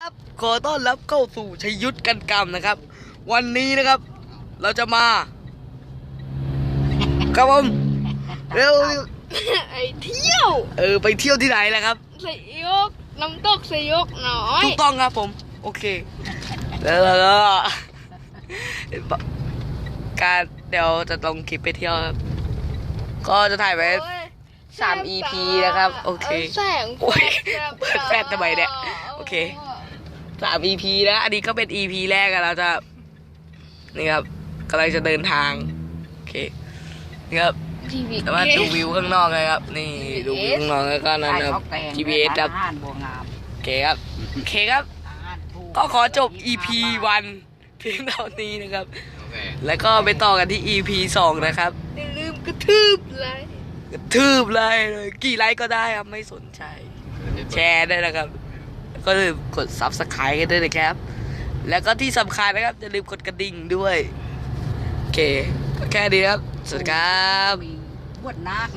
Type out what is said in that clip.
ครับขอต้อนรับเข้าสู่ชยุทธกันกรรมนะครับ วันนี้นะครับ เราจะมาครับผมเร็ว ไอเที่ยว ไปเที่ยวที่ไหนล่ะครับ สยกน้ำตกสยกน้อย ถูกต้องครับผม โอเคแล้วก็การเดี๋ยวจะลงคลิปไปเที่ยวครับก็จะถ่ายไว้ โอ้ย 3 EP นะครับโอเค แสง โอ้ยเปิดแฟลชทำไมเนี่ยโอเค 3 EP นะอันนี้ก็เป็น EP แรกอะเราจะนี่ครับกำลังจะเดินทางโอเคนี่ครับ ทีวี แต่ว่าดูวิวข้างนอกเลยครับ นี่ดูวิวข้างนอกแล้วก็นั่นครับ GPS ครับ อาหารบัวงาม โอเคครับโอเคครับ อาหารถูก ก็ขอจบ EP 1เพียงเท่านี้นะครับ แล้วก็ไปต่อกันที่ EP 2นะครับ อย่าลืมกระทืบเลย กระทืบเลยกี่ไลค์ก็ได้ครับไม่สนใจแชร์ได้นะครับก็ลืมกด Subscribe กันด้วยนะครับ แล้วก็ที่สำคัญนะครับอย่าลืมกดกระดิ่งด้วยโอเคแค่นี้ครับสวัสดีครับ มีบวชนาคนะ